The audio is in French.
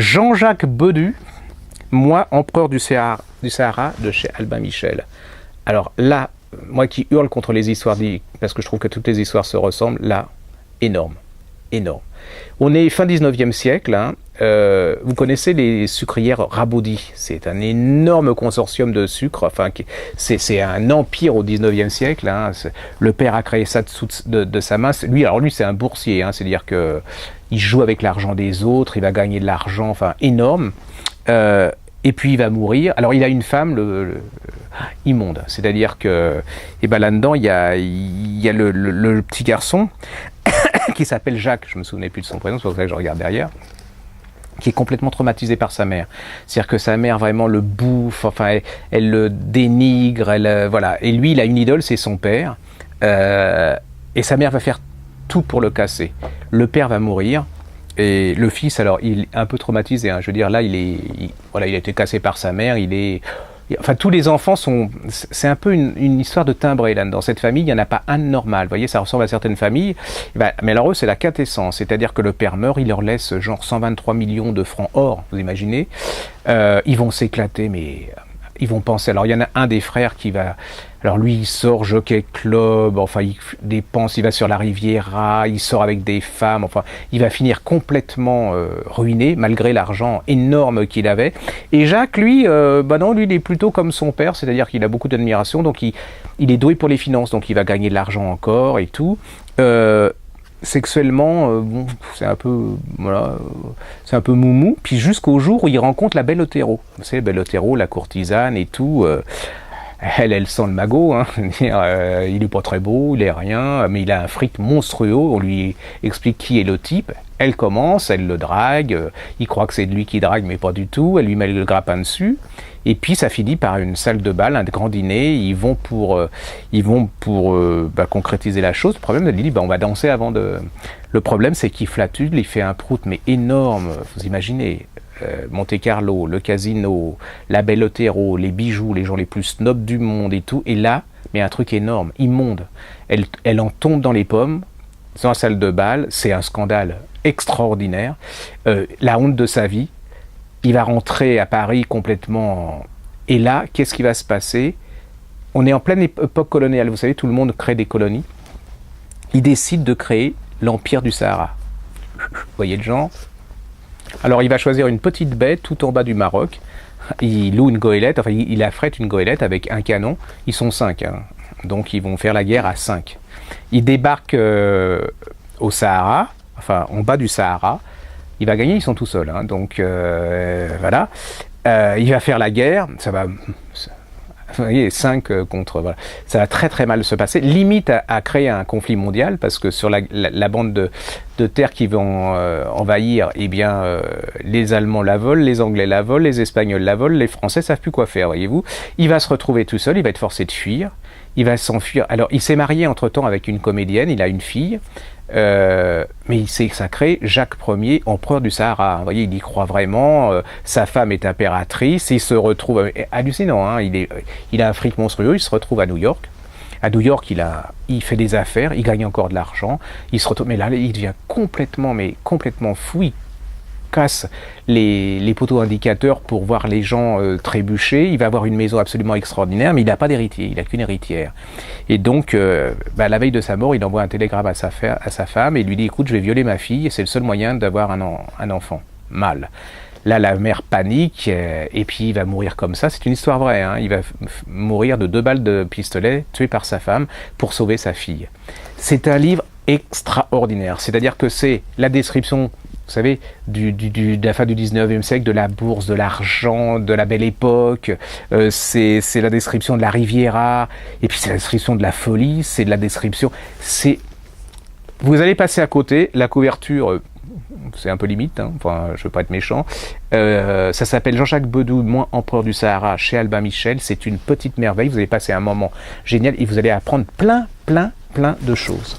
Jean-Jacques Bedu, moi, empereur du Sahara, de chez Albin Michel. Alors là, moi qui hurle contre les histoires, parce que je trouve que toutes les histoires se ressemblent, là, énorme, énorme. On est fin 19e siècle, hein. Vous connaissez les sucrières Rabaudy, c'est un énorme consortium de sucre, enfin, c'est un empire au 19e siècle, hein. Le père a créé ça de sa main, lui c'est un boursier, hein. C'est-à-dire que il joue avec l'argent des autres, il va gagner de l'argent, enfin énorme, et puis il va mourir. Alors il a une femme immonde, c'est-à-dire que là-dedans il y a le petit garçon qui s'appelle Jacques, je me souvenais plus de son prénom, c'est pour ça que je regarde derrière, qui est complètement traumatisé par sa mère. C'est-à-dire que sa mère vraiment le bouffe, enfin elle le dénigre, voilà. Et lui il a une idole, c'est son père, et sa mère va faire tout pour le casser. Le père va mourir, et le fils, alors il est un peu traumatisé, hein. Je veux dire là il a été cassé par sa mère, enfin, tous les enfants c'est un peu une histoire de timbré là. Dans cette famille, il n'y en a pas un normal. Vous voyez, ça ressemble à certaines familles. Mais alors eux, c'est la quintessence. C'est-à-dire que le père meurt, il leur laisse genre 123 millions de francs or, vous imaginez. Ils vont s'éclater, mais ils vont penser. Alors il y en a un des frères qui va. Alors lui, il sort jockey club, enfin il dépense, il va sur la Riviera, il sort avec des femmes, enfin il va finir complètement ruiné malgré l'argent énorme qu'il avait. Et Jacques, lui, non, lui il est plutôt comme son père, c'est-à-dire qu'il a beaucoup d'admiration, donc il est doué pour les finances, donc il va gagner de l'argent encore et tout. Sexuellement, bon, c'est un peu, voilà, c'est un peu moumou. Puis jusqu'au jour où il rencontre la belle Otero. Vous savez, belle Otero, la courtisane et tout. Elle sent le magot, hein. Il est pas très beau, il est rien, mais il a un fric monstrueux. On lui explique qui est le type. Elle commence, elle le drague. Il croit que c'est lui qui drague, mais pas du tout. Elle lui met le grappin dessus. Et puis ça finit par une salle de bal, un grand dîner. Ils vont pour concrétiser la chose. Le problème, elle dit, on va danser avant de. Le problème, c'est qu'il flatule, il fait un prout, mais énorme. Vous imaginez. Monte Carlo, le casino, la belle Otero, les bijoux, les gens les plus snobs du monde et tout. Et là, mais un truc énorme, immonde. Elle en tombe dans les pommes, dans la salle de bal. C'est un scandale extraordinaire. La honte de sa vie. Il va rentrer à Paris complètement. Et là, qu'est-ce qui va se passer? On est en pleine époque coloniale. Vous savez, tout le monde crée des colonies. Il décide de créer l'Empire du Sahara. Vous voyez le genre? Alors il va choisir une petite baie tout en bas du Maroc. Il loue une goélette, enfin il affrète une goélette avec un canon. Ils sont 5, hein. Donc ils vont faire la guerre à 5. Il débarque au Sahara, enfin en bas du Sahara. Il va gagner, ils sont tout seuls, hein. Donc voilà. Il va faire la guerre, ça va. Vous voyez, 5 contre. Voilà. Ça va très très mal se passer. Limite à créer un conflit mondial, parce que sur la bande de terre qui vont envahir, eh bien, les Allemands la volent, les Anglais la volent, les Espagnols la volent, les Français savent plus quoi faire, voyez-vous. Il va se retrouver tout seul, il va être forcé de fuir. Il va s'enfuir. Alors, il s'est marié entre-temps avec une comédienne, il a une fille. Mais il s'est sacré Jacques Ier, empereur du Sahara. Vous voyez, il y croit vraiment. Sa femme est impératrice. Il se retrouve hallucinant. Hein, il a un fric monstrueux. Il se retrouve à New York. À New York, il fait des affaires. Il gagne encore de l'argent. Il se retrouve. Mais là, il devient complètement fou. Il casse les poteaux indicateurs pour voir les gens trébucher. Il va avoir une maison absolument extraordinaire, mais il n'a pas d'héritier, il n'a qu'une héritière. Et donc, la veille de sa mort, il envoie un télégramme à sa femme et lui dit, écoute, je vais violer ma fille, et c'est le seul moyen d'avoir un enfant mâle. Là, la mère panique, et puis il va mourir comme ça. C'est une histoire vraie, hein. Il va mourir de 2 balles de pistolet, tué par sa femme, pour sauver sa fille. C'est un livre extraordinaire, c'est-à-dire que c'est la description, vous savez, de la fin du 19e siècle, de la bourse, de l'argent, de la belle époque, c'est la description de la Riviera, et puis c'est la description de la folie, c'est de la description... Vous allez passer à côté, la couverture, c'est un peu limite, hein, enfin, je ne veux pas être méchant, ça s'appelle Jean-Jacques Bedu, moi, empereur du Sahara, chez Albin Michel, c'est une petite merveille, vous allez passer un moment génial, et vous allez apprendre plein de choses.